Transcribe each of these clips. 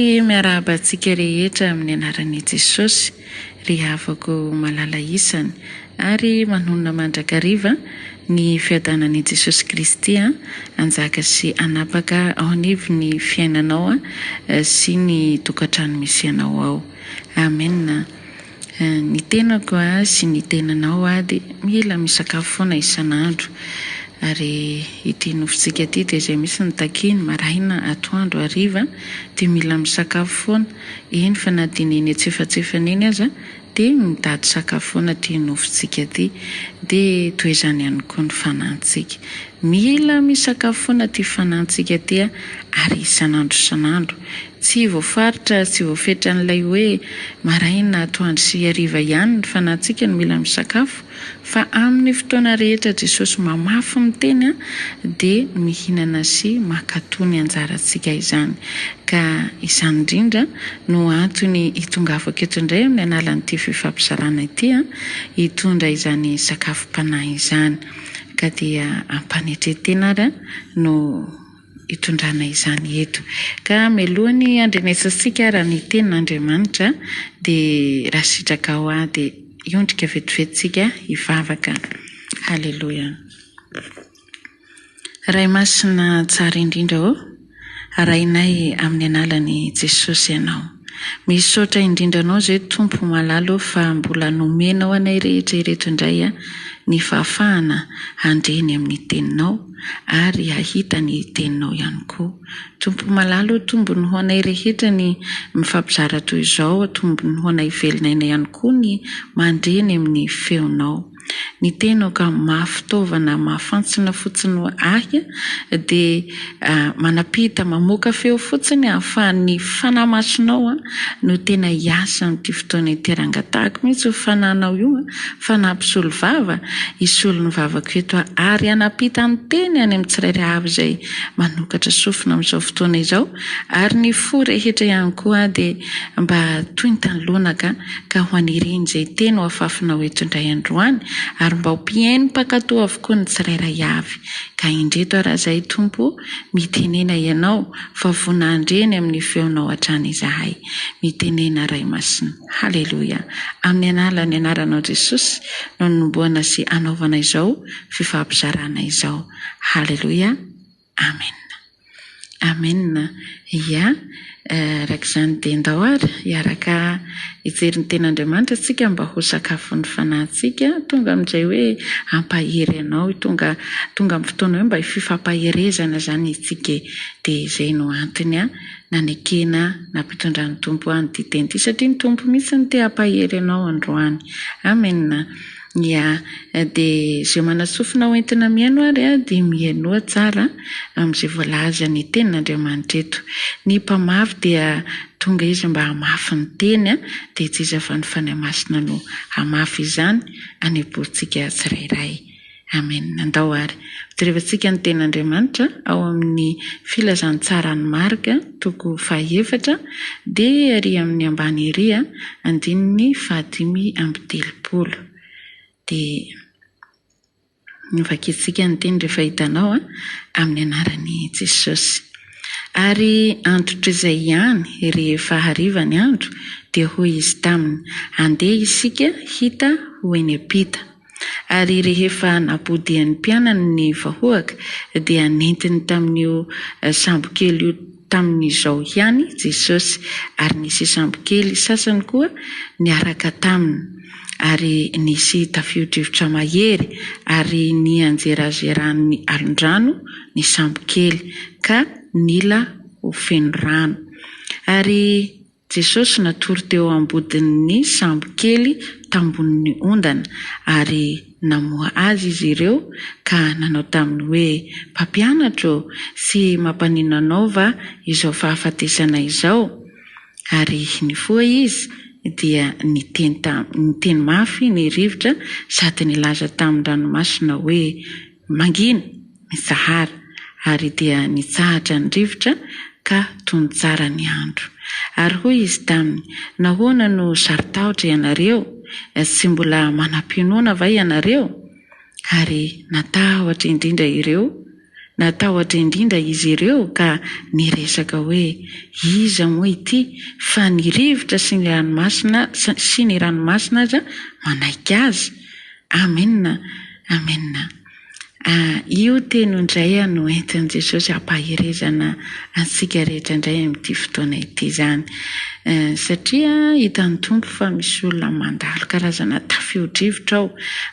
Faly miarabantsika rehetra amin'ny anaran'i Jesosy, ry havako malala isany ary manonona mandrakariva ny fiadanan'i Jesosy Kristy anjaka sy anapaka ao anivony fiainanao sy ny tokantrano misy anao ao. Amen. Ny tenako sy ny tenanao dia mila misakafo foana isan'andro. Ary ity nofontsika ity dia izay misy ny takiny maraina, atoandro, hariva dia mila misakafo foana. Eny fa na dineny etsefatsefana eny aza dia mitady sakafo foana ity nofontsika ity. Dia toy izany ihany koa ny fanahintsika. Mila misakafo foana ity fanahintsika ity ary isan'andro. Tsy voafaritra, tsy voafetra n'ilay hoe maraina, atoandro sy hariva ihany ny fanahintsika no mila misakafo. Fa amin'ny fotoana rehetra Jesosy mamafy miteny dia mihinana sy makatony anjarantsika izany. Ka izany indrindra no antony hitongavako eto indray amin'ny analan'ity fifampizarana ity hitondra izany sakafom-panahy izany. Ka dia ampanetretena ary no hitondrana izany eto. Ka melohany andrenesantsika raha ny tenin'Andriamanitra dia raha sitraka ao dia iondrika vetivetsika hivavaka. Haleluya. Ray masina tsara indrindra arainay amin'ny analan'i Jesosy ianao. Misaotra indrindra anao izay Tompo malalo fa mbola nomenao anay rehetra ireto indray ny fahafahana handreny amin'ny teninao ary ahita ny teninao ihany koa. Tompo malalo tombony ho anay rehetra ny mifampizara toy izao, tombony ho anay velinay ihany koa ny mandreny amin'ny feonao. Ny tenao ka mahafitaovana mahafantsina fotsiny ahy dia manapita mamoaka feo fotsiny ahafahan'ny fanahy-masonao no tena hiasa amin'ity fotoana iterangatahako mihitsy ho fanahinao io fa nampisolo vava isolo ny vavako eto ary anapita ny teny any amin'ny tsirairay avy izay manokatra sofina amin'izao fotoana izao ary ny fo rehetra ihany koa dia mba toy ny tanilonaka ka ho anireny izay teny ho afafinao eto indray androany ary mba ho mpiainy mpakatoa avokoa ny tsirairay avy. Ka indreto raha izay Tompo mitenena ianao fa vonandreny amin'ny feonao hatrany izahay. Mitenena ray masina. Haleluya. Amin'ny analany anaranao Jesosy no nomboana sy anaovana izao fifampizarana izao. Haleluya. Amen. Amen. Ya. Raka izany dia ndao ary hiaraka hijery ny ten'Andriamanitra tsika mba ho sakafon'ny fanahintsika tonga amin'izay hoe ampahery anao tonga amin'ny fotoana hoe mba fifampaherezana zany itsika dia izay no antony nanekena nampitondran'ny Tompo an'ity teny ity satria ny Tompo mihitsy ny te hampahery anao androany. Amen. Ya, dia izay manasofina ho entina miaino ary dia miainoa tsara amin'izay voalaza ny tenin'Andriamanitra eto. Ny mpamafy dia tonga izy mba hamafy ny teny dia tsy iza fa ny fanahy masina no hamafy izany anepoantsika tsirairay. Amen. Andao ary fijerevantsika ny tenin'Andriamanitra ao amin'ny filazantsara ny marika toko 4 dia ary amin'ny ambany ery andininy 5:30. Dia nivakintsika ny teny rehefa hitanao amin'ny anaran'i Jesosy. Ary antotro izay ihany rehefa hariva ny andro dia hoy izy taminy, andeha isika hita ho eny ampita. Ary rehefa napodihan'ny piainany ny vahoaka dia nentiny tamin'io sambokely io tamin'izao ihany Jesosy ary nisy sambokely sasany koa niaraka taminy. Ary nisy tafio-drivotra mahery ary ny anjerazeran'ny alondrano ny sambokely ka nila ho feno rano. Ary Jesosy natory teo ambodin'ny sambokely tambonin'ny ondana ary namoha azy izy ireo ka nanao taminy hoe mpampianatra sy mampaninona anao va izao fahafatesana izao. Ary nifoha izy dia niteny mafy ny rivotra sady nilaza tamin'ny ranomasina hoe mangina mitsahara ary dia nitsahatra ny rivotra ka tony tsara ny andro. Ary hoy izy taminy, nahoana no sarotahotra ianareo? Tsy mbola manam-pinoana va ianareo? Ary natahotra indrindra ireo natahotra indrindra izy ireo ka niresaka hoe iza moa ity fa ny rivotra sy ny ranomasina aza manaiky azy. Amenna, amenna. Io teny indray no entin'i Jesosy hampahirezana antsika rehetra indray amin'ity fotoana ity zany. Satria hitan'ny tompo fa misy olona mandalo karazana tafio-drivotra ao,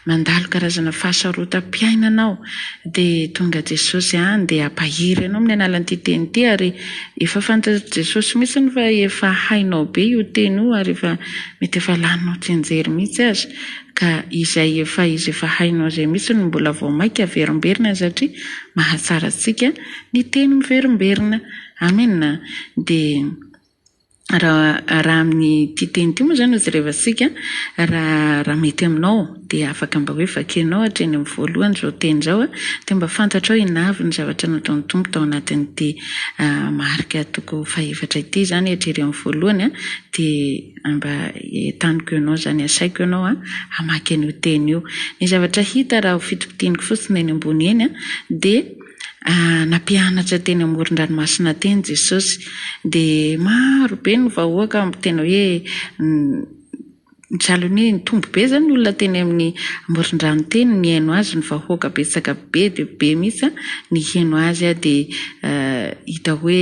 mandalo karazana fahasarotam-piainanao, dia tonga Jesosy dia hampahiry anao amin'ny alalan'ity teny ity, ary efa fantatr' Jesosy mihitsy fa efa hainao be io teny io, ary efa mety efa laninao tsenjery mihitsy azy. Ka izy efa hainao zay mihitsy no mbola vao maika verimberina, satria mahatsara antsika ny teny miverimberina. Amenna. Dia raha amin'ny ity teny ity moa zany ozy rehevatsika, raha mety aminao dia afaka mba hoe vakianao hatreny amin'ny voalohany zao teny zao, dia mba fantatrao inavy ny zavatra nataon'ny tompo tao anatin'ity marika toko 4 ity zany hatrery amin'ny voalohany, dia mba entaniko ianao zany, asaiko ianao hamaky an'io teny io. Ny zavatra hita raha ho fitopitianiko fotsiny eny ambony eny dia nampianatra teny amoron-dranomasina teny Jesosy, dia maro be ny vahoaka tena hoe misalony nitombo be zany olona teny amin'ny amoron-drano teny ny haino azy, ny vahoaka betsaka be dia be mihitsy ny haino azy, dia hita hoe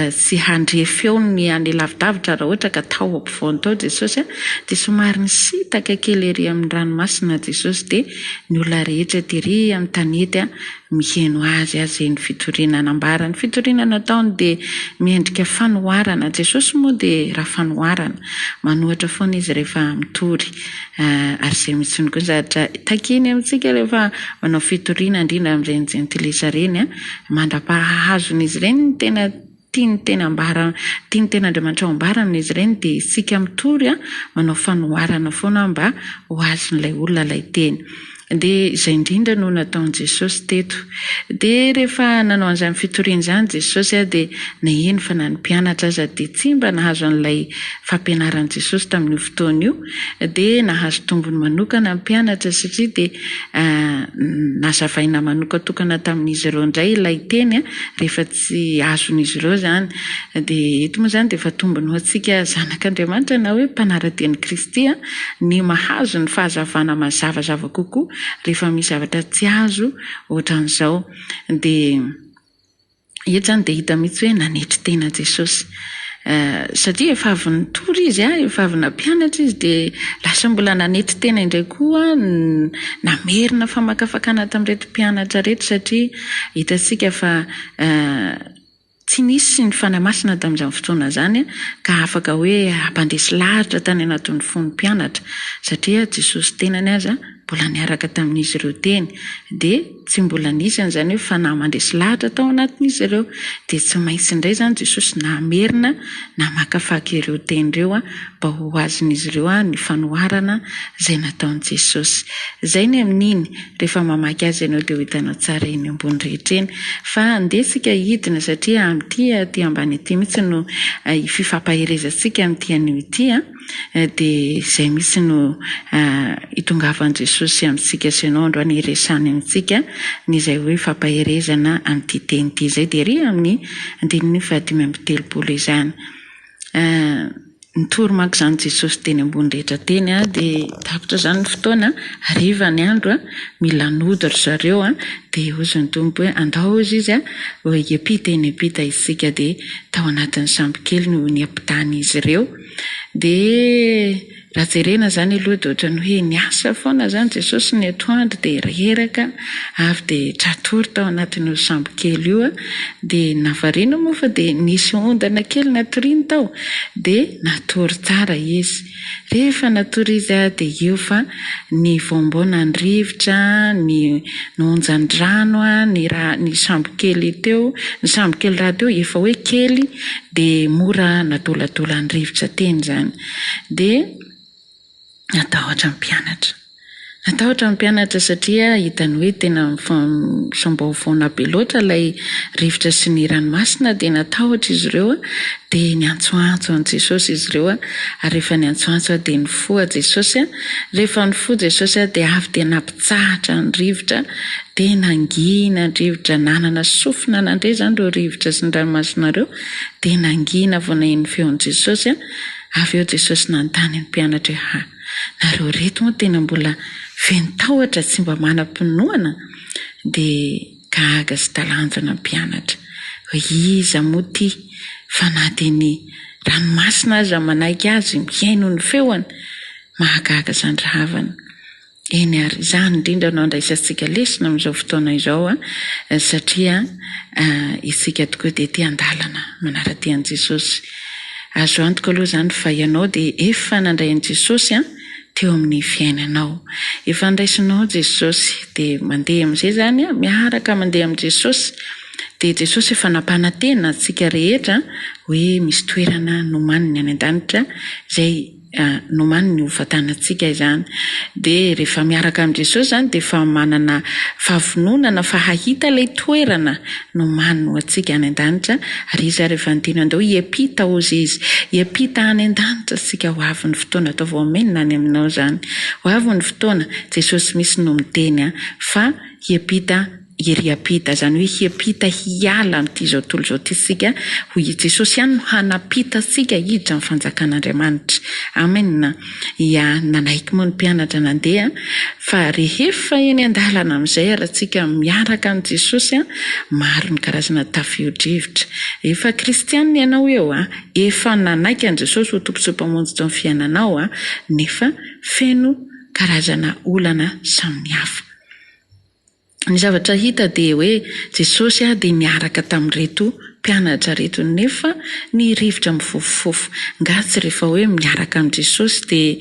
tsy handre feo ny any lavidavitra raha ohatra ka tao ampovoany tao Jesosy, dia somary nisitaka kely ery amin'ny ranomasina Jesosy, dia ny olona rehetra tery amin'ny tanety mihaino azy ny fitorinana ambara. Ny fitorinana ataony dia miendrika fanoharana. Jesosy moa dia raha fanoharana, manohatra foana izy rehefa mitory, ary izay mitsiny koa zavatra takeny amintsika rehefa manao fitoriana indrindra amin'ireny jentilesa ireny, mandra-pahahazon'izy ireny ny tena tiany tena Andriamanitra ao ambarana izy ireny, dia isika mitory manao fanoharana foana mba ho azon'ilay olona ilay teny. Dia izay indrindra no nataon'i Jesosy teto. Dia rehefa nanao an'izany fitoriana izany Jesosy dia naheno fa na ny mpianatra aza dia tsy mba nahazo an'ilay fampianaran'i Jesosy tamin'io fotoana io, dia nahazo tombony manokana ny mpianatra, satria dia nazavaina manokatokana tamin'izy ireo indray ilay teny rehefa tsy azon'izy ireo zany. Dia eto moa zany dia efa tombony ho antsika zanak'Andriamanitra na hoe mpanara-teny Kristy ny mahazo ny fahazavana mazavazava kokoa rehefa misy zavatra tsy azo ohatran'izao. Dia eto zany dia hita mihitsy hoe nanetry tena Jesosy, satria efa avy nitory izy, efa avy nampianatra izy, dia lasa mbola nanetry tena indray koa, namerina famakafakana tamin'ireto mpianatra reto, satria hitantsika fa tsy nisy ny fanahy masina tamin'izany fotoana zany ka afaka hoe hampandresy lahatra tany anatin'ny fon'ny mpianatra, satria Jesosy tenany aza mbola niaraka tamin'izy ireo teny, dia tsy mbola nisy an'izany hoe fanahy mandresy lahatra tao anatin'izy ireo. Dia tsy maintsy indray zany Jesosy namerina namakafaky ireo teny ireo mba ho azon'izy ireo ny fanoharana izay nataon'i Jesosy. Izay ny amin'iny rehefa mamaky azy ianao dia ho hitanao tsara eny ambony rehetra eny, fa andesika hidina satria amin'ity aty ambany ity mihitsy no fifampaherezantsika amin'ity anio ity, dia izay mihitsy no hitongavan'i Jesosy amintsika sy ianao androany hiresany amintsika n'izay hoe fampaherezana amin'ity teny ity izay, dia ry amin'ny 5:30 izany. Nitory manko zany Jesosy teny ambony rehetra teny, dia takotra zany ny fotoana hariva ny andro mila nody ry zareo, dia ozy ny tompo hoe andao ozy izy hiampita eny ampita isika, dia tao anatin'ny sambo kely no niampitany izy ireo. Dia raha jerena zany aloha dia ohatrany hoe niasa foana zany Jesosy ny atoandro, dia reraka avy dia tratory tao anatin'io sambo kely io, dia navarina moa fa dia nisy ondana kely natoriany tao, dia natory tsara izy. Rehefa natory izy dia eo fa ny voamboana ny rivotra, ny onjan-drano, ny sambo kely teo, ny sambo kely raha teo efa hoe kely, dia mora nadoladola ny rivotra teny zany. Dia natahotra ny mpianatra. Natahotra ny mpianatra satria hitany hoe tena sambaovaona be loatra ilay rivotra sy ny ranomasina dia natahotra izy ireo dia niantsoantso an' Jesosy izy ireo ary rehefa niantsoantso dia nifoha Jesosy. Rehefa nifoha Jesosy dia avy dia nampitsahatra ny rivotra dia nangina ny rivotra, nanana sofina nandray izany ireo rivotra sy ny ranomasina ireo dia nangina vao naheno feon'i Jesosy. Avy eo Jesosy nanontany ny mpianatra hoe nareo reto moa tena mbola fentahotra tsy mba manam-pinoana dia gaga sy talanjona ny mpianatra hoe iza moa ty fa na dia ny ranomasina aza manaiky azy miaino ny feoany mahagaga izany rahavana. Eny ary izany indrindra no andraisantsika lesona amin'izao fotoana izao satria isika tokoa dia ety an-dalana manara-ty an' Jesosy. Azo antoka aloha izany fa ianao dia efa nandray an' Jesosy teo amin'ny fiainanao. Efa andraisinao Jesosy dia mandeha amin'izay izany miaraka mandeha amin'i Jesosy dia Jesosy efa nampanantena antsika rehetra hoe misy toerana nomaniny any an-danitra izay nomaniny ho fatanantsika izany. Dia rehefa miaraka amin'i Jesosy izany dia efa manana fahavononana fa hahita ilay toerana nomaniny ho antsika any an-danitra ary izy rehefa niteny andao hiampita ozy izy hiampita any an-danitra sika ho avy ny fotoana atao vao menina any aminao izany ho avy ny fotoana Jesosy misy no miteny fa hiampita hiampita izany hoe hiampita hiala amin'ity izao tontolo izao ity sika ho Jesosy ihany no hanampita sika hiditra amin'ny fanjakan'Andriamanitra. Amena. Ia nanaiky moa ny mpianatra nandeha fa rehefa eny an-dalana amin'izay rahatsika miaraka amin'i Jesosy maro ny karazana tafio-drivotra. Efa kristianina ianao eo efa nanaiky an' Jesosy ho tompontsoa-pamonjy tao amin'ny fiainanao nefa feno karazana olana samihafa. Ny zavatra hita dia hoe Jesosy dia niaraka tamin'ireto mpianatra reto nefa ny rivotra mifofofofo. Ngatsy rehefa hoe miaraka amin'i Jesosy dia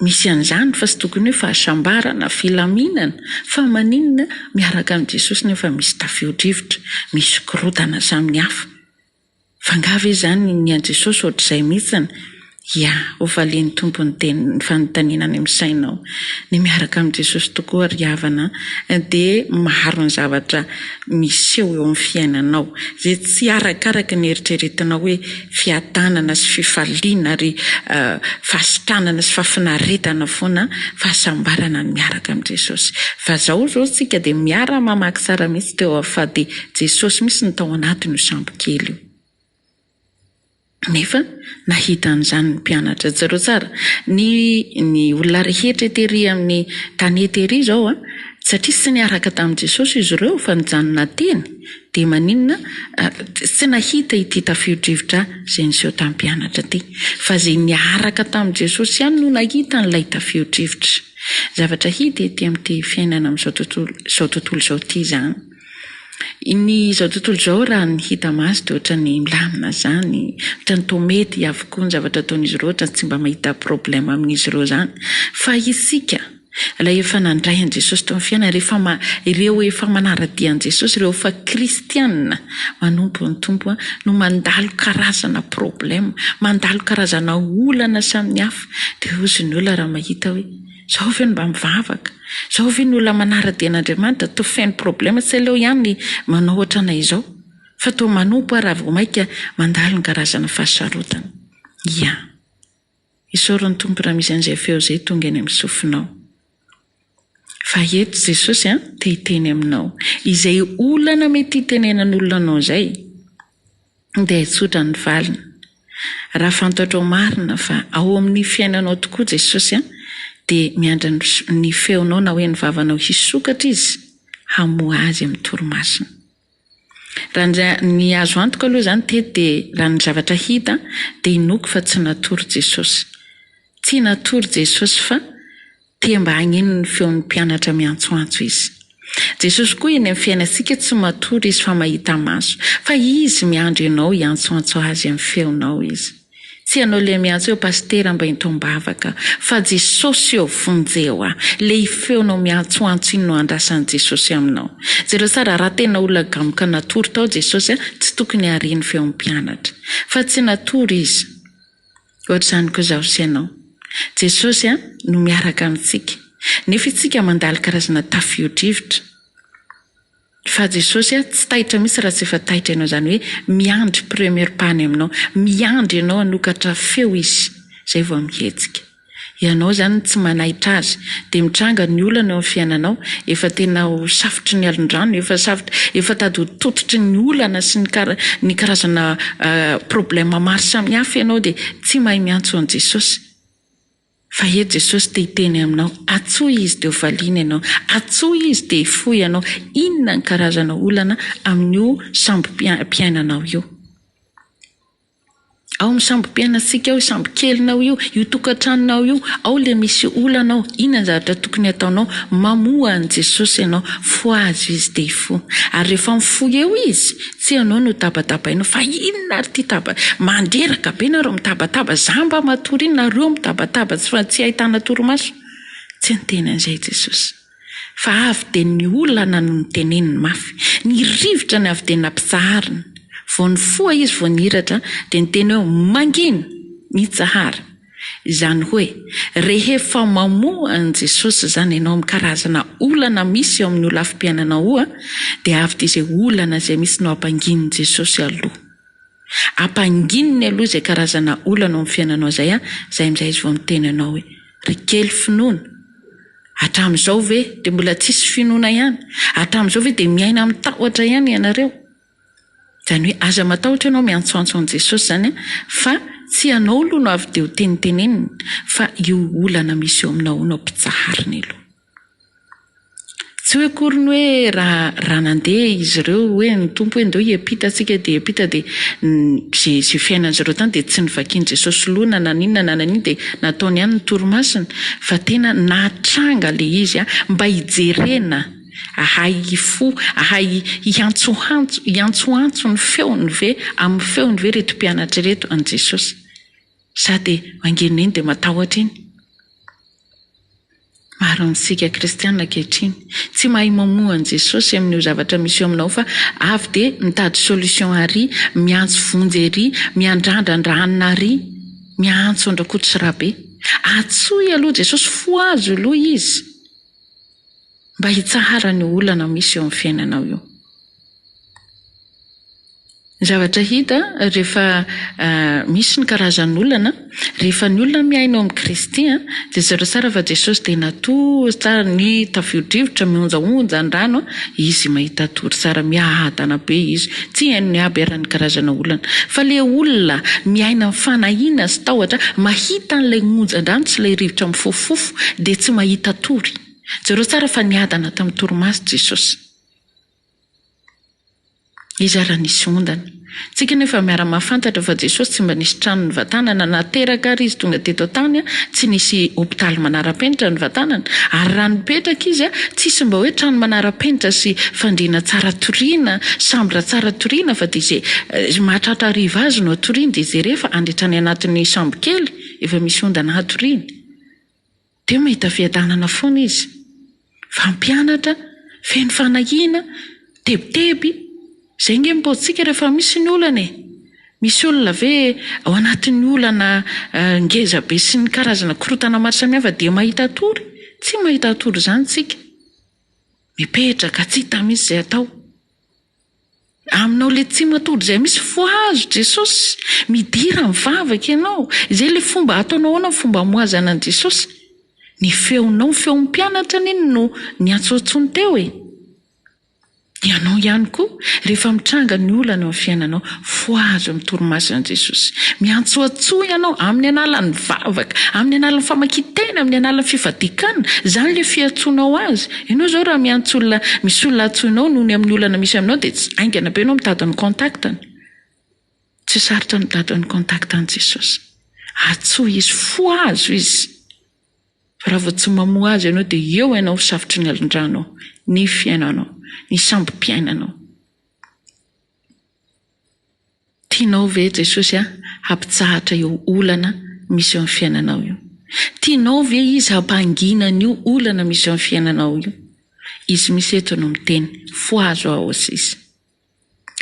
misy an'izany fa sy tokony hoe fahasambarana, filaminana fa maninona miaraka amin'i Jesosy nefa misy tafio-drivotra, misy korotana samihafa. Fangava izany ny an' Jesosy ohatr'izay mihitsiny. Ia, ofa le ny tompony teny fanontaniana any amin'ny sainao. Ny miaraka amin'i Jesosy tokoa ry havana dia maro ny zavatra miseho eo amin'ny fiainanao. Izay tsy arakaraka ny eritreretinao hoe fiatanana sy fifaliana ary fasitranana sy fafinaretana foana fahasambarana ny miaraka amin'i Jesosy. Fa zao tsika dia miara mamaky tsara mihitsy teo fa dia Jesosy misy ny tao anatiny io sambo kely io. Nefa nahita an'izany ny mpianatra zareo tsara ny olona rehetra etery amin'ny tany etery izao satria sy niaraka tamin'i Jesosy izy ireo fa nijanona teny dia maninona tsy nahita ity tafio-drivotra izay niseho tamin'ny mpianatra ty fa izay niaraka tamin'i Jesosy ihany no nahita n'ilay tafio-drivotra. Zavatra hita ety amin'ity fiainana amin'izao tontolo izao ity izany. Ny izao tontolo izao raha ny hita maso dia ohatra ny milamina izany, ohatra ny tomety avokoa ny zavatra ataon'izy ireo, ohatra tsy mba mahita problema amin'izy ireo izany. Fa isika ilay efa nandray an' Jesosy tao amin'ny fiainana ireo efa manara-dia an' Jesosy, ireo efa kristianina manompo ny tompo no mandalo karazana problema, mandalo karazana olana samihafa. Dia ozy ny olona raha mahita hoe zao ve no mba mivavaka, zao ve ny olona manara-dia an'Andriamanitra toa feno problema tsy aleo ihany manao ohatrana izao fa toa manompo raha vao maika mandalo ny karazana fahasarotana. Ia, isaorany tompo raha misy an'izay feo izay tonga eny amin'ny sofinao. Fa eto Jesosy te hiteny aminao izay olana mety hitenenan'olona anao izay dia hitsotra ny valina. Raha fantatrao marina fa ao amin'ny fiainanao tokoa Jesosy dia miandra ny feonao na hoe ny vavanao hisokatra izy hamoa azy amin'ny torimasina. Raha ny azo antoka aloha izany teto dia raha ny zavatra hita dia inoako fa tsy natory Jesosy. Tsy natory Jesosy fa te mba hagneno ny feon'ny mpianatra miantsoantso izy. Jesosy koa eny amin'ny fiainantsika tsy matory izy fa mahita maso fa izy miandry ianao hiantsoantso azy amin'ny feonao izy. Tsy ianao le miantso eo pastera mba hintombavaka fa Jesosy eo vonjeo le feonao miantsoantso iny no andrasan'i Jesosy aminao. Jereo tsara raha tena olona gamoka natory tao Jesosy tsy tokony hariany feon'ny mpianatra fa tsy natory izy. Ohatr'izany koa zaho sy ianao. Jesosy no miaraka amintsika nefa itsika mandalo karazana tafio-drivotra fa Jesosy tsy taitra misy raha tsy efa taitra ianao zany hoe miandry premier pane aminao, miandry ianao hanokatra feo izy zay vao mihetsika. Ianao zany tsy manaitra azy dia mitranga ny olana eo amin'ny fiainanao, efa tena ho safotry ny alin-drano, efa tady ho tototry ny olana sy ny karazana problema maro samihafa ianao dia tsy mahay miantso an Jesosy. Fa eto Jesosy te hiteny aminao, atsoy izy dia ho valiana ianao, atsoy izy dia hifohy ianao. Inona ny karazana olana amin'io sambo piainanao io? Ao misambo piainantsika io, sambo kelinao io tokantranonao io, ao le misy olanao. Inona ny zavatra tokony ataonao? Mamoa an Jesosy ianao, fohazo izy dia hifohy. Ary rehefa mifohy eo izy, tsy ianao no tabatabainao fa inona ary ty mandreraka be nareo mitabataba, zamba matory iny nareo mitabataba tsy ahitana toromaso. Tsy niteny an'izay Jesosy. Fa avy dia ny olana no niteneniny mafy, ny rivotra ny avy dia nampizahariny. Vao ny foha izy vao nihiratra dia niteny hoe mangina mitsahara. Izany hoe rehefa mamoa an Jesosy zany ianao amin'ny karazana olana misy eo amin'ny lafim-piainanao dia avy dia izay olana izay misy no ampangininy Jesosy aloha. Ampangininy aloha izay karazana olana eo amin'ny fiainanao zay amizay izy vao miteny anao hoe ry kely finoana, hatramin'izao ve dia mbola tsisy finoana ihany? Hatramin'izao ve dia miaina amin'ny tahotra ihany ianareo? Zany hoe aza matahotra ianao miantsoantso an Jesosy zany fa tsy ianao aloha no avy dia ho teniteneniny, fa io olana misy eo aminao no mpitsahariny aloha. Tsy hoe akory ny hoe raha nandeha izy ireo hoe ny tompo hoe ndeo hiampita antsika dia hiampita dia zay fiainan'izareo tany dia tsy nivakiany Jesosy loha na naniny dia nataony ihany ny toromasiny, fa tena natranga le izy mba hijerena, ahay hifo, ahay hiantsoantso ny feony ve amin'ny feony ve reto mpianatra reto an Jesosy, sady mangenina iny dia matahotra iny. Maro amintsika kristianina ankehitriny tsy mahay mamoa an Jesosy amin'io zavatra misy eo aminao fa avy dia mitady solution ary, miantso vonjy ary, miandrandrandrahanina ary, miantso andrakotra rabe. Atsoy aloha Jesosy, fohazo aloha izy mba hitsahara ny olana misy eo amin'ny fiainanao io. Zavatra hita rehefa misy ny karazan'olana, rehefa ny olona miaina ao amin'ny Kristy dia zareo tsara fa Jesosy dia natory tsara ny tafio-drivotra mionjaonja ny rano, izy mahita tory tsara, miahadana be izy, tsy hainy aby ara-ny karazana olana. Fa le olona miaina amin'ny fanahiana sy tahotra, mahita an'ilay onjan-drano sy ilay rivotra mifofofo dia tsy mahita tory. Zareo tsara fa niadana tamin'ny torimaso Jesosy. Izy ara nisy ondana. Tsika nefa miara-mahafantatra fa Jesosy tsy mba nisy trano ny vatanana nateraka ary izy tonga teto tany, tsy nisy hopitaly manara-penitra ny vatanana, ary raha nipetraka izy tsisy mba hoe trano manara-penitra sy fandriana tsara toriana, sambra tsara toriana, fa dia izay mahatratra riva azy no atoriany dia izay rehefa andritrany anatin'ny sambo kely efa misy ondana atoriany. Dia mahita fiadanana foana izy. Fa mpianatra, feno fanahiana, tebiteby, izay nge miboditsika rehefa misy ny olana misy olona ve ao anatin'ny olana ngeza be sy ny karazana korotana maro samihafa dia mahita tory? Tsy mahita tory izany tsika. Mipetraka tsy hita misy izay atao. Aminao le tsy matory izay misy fohazo Jesosy, midira mivavaka ianao. Izay le fomba ataonao ahoana fomba moazana an Jesosy. Ny feonao, feo mpianatra niny no ny antsoantsony teo ianao ihany koa rehefa mitranga ny olana amin'ny fiainanao, fohazo amin'ny torimaso an Jesosy. Miantsoantsoa ianao amin'ny analan'ny vavaka, amin'ny analan'ny famakian-tena, amin'ny analan'ny fifadikana, zany le fiantsonao azy. Ianao zao raha miantso olona, misy olona antsoinao noho ny amin'ny olana misy aminao dia tsy aingana be ianao mitady ny kontaktany. Tsy sarotra mitady ny kontaktan Jesosy. Atsoy izy, fohazo izy. Raha vao tsy mamoa azy ianao dia eo ianao safotry ny alin-drano, ny fiainanao, ny sambo-piainanao. Tianao ve Jesosy hampitsahatra io olana misy eo amin'ny fiainanao io? Tianao ve izy hampangina io olana misy eo amin'ny fiainanao io? Izy misy eto no miteny, fohazo aho izy.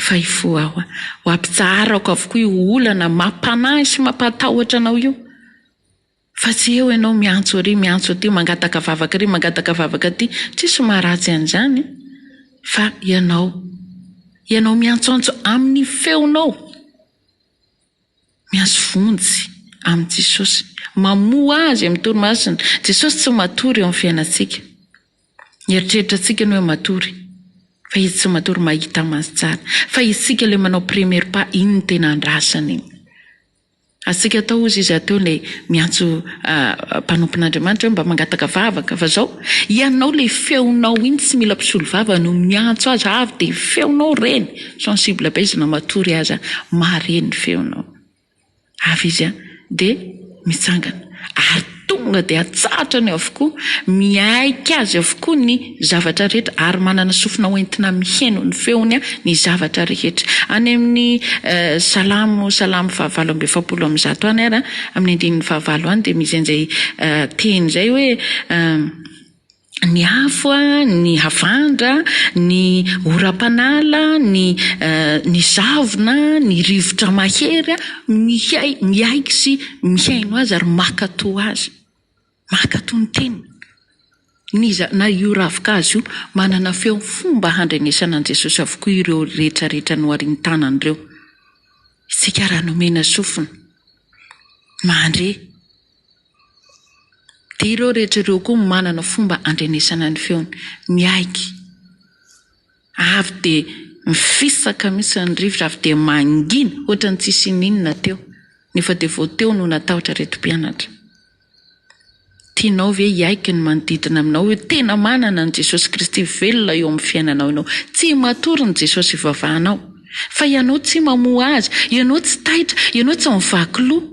Fa ifo aho ho hampitsaharako avokoa io olana mampanahy sy mampatahotra anao io. fa tsy eo ianao miantso ary miantso aty mangataka vavaka ary mangataka vavaka aty tsisy maharatsy an'izany fa ianao miantsoantso amin'ny feonao miantso vonjy amin'ny Jesosy mamoa azy amin'ny toromasina. Jesosy tsy matory eo amin'ny fiainantsika. Eritreritra antsika ny hoe matory fa izy tsy matory mahita mazy tsara fa isika le manao premier pas iny ny tena andrasany iny. Asika atao ozy izy ateo le miantso mpanompon'Andriamanitra mba mangataka vavaka fa zao ianao le feonao iny tsy mila mpisolo vava no miantso azy avy de feonao reny sensible be izy na matory aza mareny feonao avy izy de mitsangana ary tonga de atsatra ny avokoa miaika azy avokoa ny zavatra rehetra ary manana sofina hoentina miheno ny feony ny zavatra rehetra. Any amin'ny salamo 7:7 any ara amin'ny 9:9 any de misy an'izay teny zay hoe ny afo ny havandra ny oram-panala ny zavona ny rivotra mahery miaiky sy mihaino azy ary makatò azy makatò ny teny na io ravikazy io manana feo fomba handrenesana an' Jesosy avokoa ireo rehetrarehetra no arintanan'ireo. Isika raha nomena sofina mandre de ireo rehetra ireo koa manana fomba handrenesana ny feony miaiky avy de mifisaka misy ny rivotra avy de mangina ohatra ny tsisy ninona teo nefa de vao teo no natahotra reto mpianatra. Tianao ve iaiky ny manodidina aminao hoe tena manana ny Jesosy Kristy velona eo amin'ny fiainanao ianao tsy matory ny Jesosy ivavahanao fa ianao tsy mamoa azy ianao tsy taitra ianao tsy mivaky loha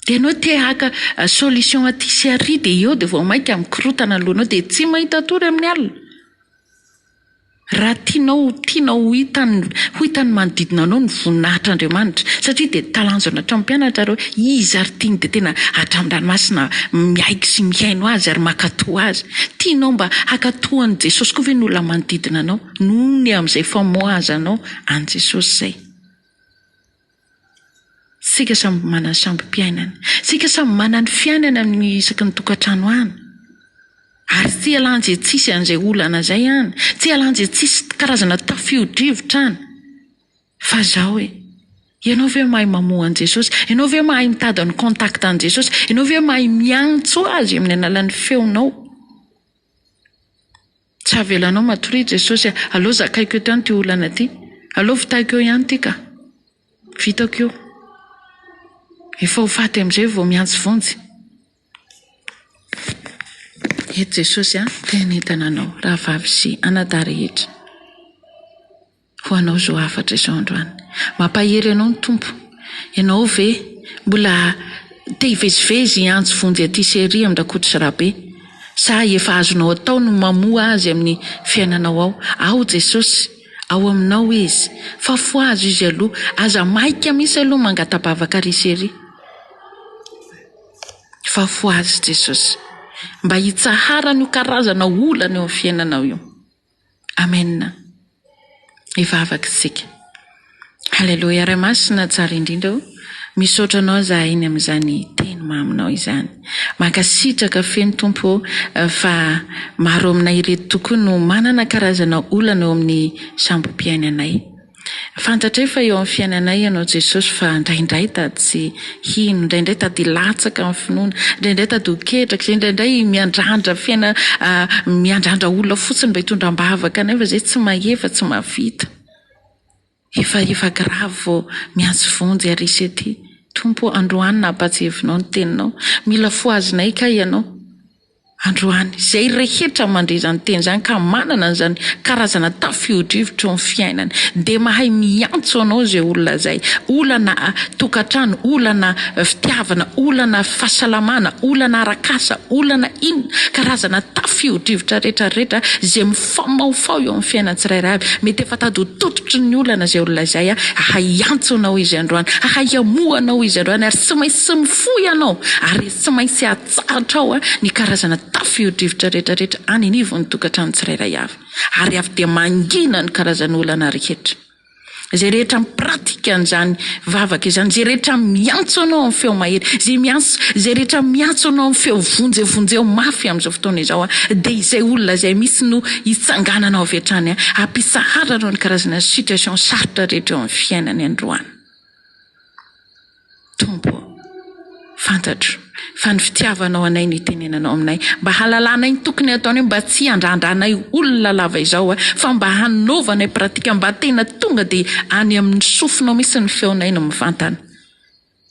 de ianao te haka solution aty sy ary de eo de vao mainka mikorotana ny lohanao de tsy mahita tory amin'ny alina. Raha tianao hitany manodidina anao ny voninahitr'Andriamanitra satria de talanjona hatramin'ny mpianatra reo izy ary tiany de tena hatramin-dranomasina miaiky sy mihaino azy ary makatò azy. Tianao mba hakatohan'i Jesosy koa ve ny olona manodidina anao noho ny amin'izay famoazanao an' Jesosy zay. Sika samby manana samby mpiainana sika samby manana fiainana amin'ny isaky ny tokantrano any ary tsy alanje tsisy an'izay olana zay any tsy alanje tsisy karazana tafio-drivotra any fa zao hoe ianao ve mahay mamoa an' Jesosy ianao ve mahay mitady ny contact an' Jesosy ianao ve mahay miantso azy amin'ny alalan'ny feonao. Tsy avelanao matory Jesosy allo zakaiko eto any ty olana ty allo vitaiko eo ihany ty ka vitako eo efa ho faty amin'izay vao miantso vonjy. Eto Jesosy tena hitana anao raha vavy sy anadahy rehetra ho anao zo afatra izao androany mampahery anao ny tompo ianao ve mbola te hivezivezy hiantso vonjy aty sery amin-drakotra sy rabe sa efa azonao atao no mamoa azy amin'ny fiainanao ao Jesosy ao aminao izy fa fohazo izy aloha aza maika misy aloha mangatabavaka ry sery fa fohazo Jesosy mba hitsahara ny karazana olana eo amin'ny fiainanao io. Amen. Ivavaka isika. Halleluja. Ray masina tsara indrindra misaotra anao zahay iny amin'izany teny maminao izany. Mankasitraka feno tompo fa maro aminay ireto tokoa no manana karazana olana eo amin'ny sambom-piainanay. Fantatra fa eo amin'ny fiainanay ianao Jesosy fa indraindray tady tsy hino indraindray tady latsaka amin'ny finoana indraindray tady ho ketraka indraindray miandrandra fiaina miandrandra olona fotsiny mba hitondram-bavaka nefa zay tsy mahefa tsy mahavita efa grave vao miantso vonjy ary isety tompo androany nampatsihevinao ny teninao mila foazonay ka ianao androany zay rehetra mandre izany teny zany ka manana an'izany karazana tafio-drivotra amin'ny fiainany de mahay miantso anao zay olona zay olana tokantrano olana fitiavana olana fahasalamana olana arakasa olana ino karazana tafio-drivotra rehetrarehetra zay mifamaofao eo amin'ny fiainany tsirairay avy mety efa tady ho tototry ny olana zay olona zay ahaiantso anao izy androany ahayamoa anao izy androany ary tsy maintsy sy mifoy anao ary tsy maintsy atsahatra ao ny karazana tafio-drivotra rehetrarehetra aninivo ny tokantrano tsirairay avy ary avy de mangina ny karazana olana rehetra Zay rehetra mipratika an'izany vavaka izany, zay rehetra miantso anao amin'ny feo mahery, zay rehetra miantso anao amin'ny feo vonjevonjeo mafy amin'izao fotoana izao dia izay olona zay misy no hitsangananao avy hatrany hampisaharanao ny karazana situation sarotra rehetra eo amin'ny fiainany androany. Tompo, fantatro fa ny fitiavanao anay ny tenenanao aminay mba hahalalana ny tokony ataony mba tsy handrandrana olona lava izao fa mba hanaovanay pratika mba tena tonga dia any amin'ny sofinao misy ny feonay no mivantana.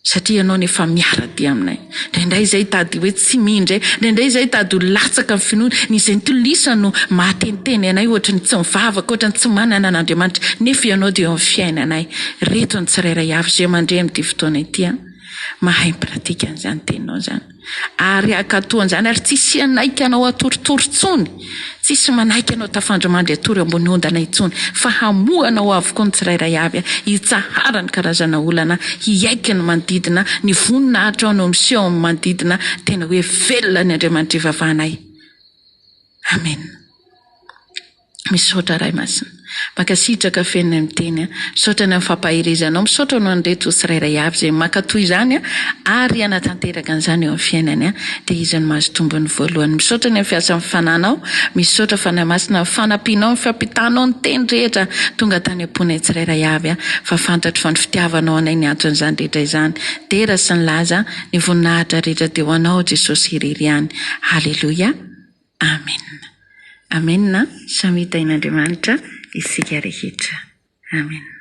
Satria anao nefa miara-dia aminay. Indraindray izay tady hoe tsy mindray, indraindray izay tady ho latsaka amin'ny finoana, izay nitolisa no mahateniteny anay ohatra ny tsy mivavaka, ohatra ny tsy manana an'Andriamanitra, nefa ianao dia eo amin'ny fiainanay. Reto ny tsirairay avy izay mandray amin'ity fotoana ity mahay mipratika an'izany teninao zany. Ary akatoan'izany ary tsisy anaiky anao atoritory tsony, tsisy manaiky anao tafandromandry atory ambony ondana intsony, fa hamohanao avokoa ny tsirairay avy hitsahara ny karazana olana, hiaiky ny manodidina, ny voninahitra ao no miseho amin'ny manodidina, tena hoe velona ny Andriamanitra ivavahanay. Amen. Misaotra ray masina. Makasitraka fenina miteny, misaotra ny fampahirizanao, misaotra no anreto tsirairay avy izay makatoy izany ary anatanteraka an'izany eo amin'ny fiainany dia izy no mahazo tombony voalohany. Misaotra ny fiasa amin'ny fananao, misaotra fanahy masina fanampianao, ny fampitanao ny teny rehetra tonga tany am-ponay tsirairay avy fa fantatro fa ny fitiavanao anay ny anton'izany rehetra izany. Tera sy ny laza ny voninahitra rehetra teo anao Jesosy irery ihany. Haleluia. Amen. Amen. Samita in'Andriamanitra isika rehetra. Amen.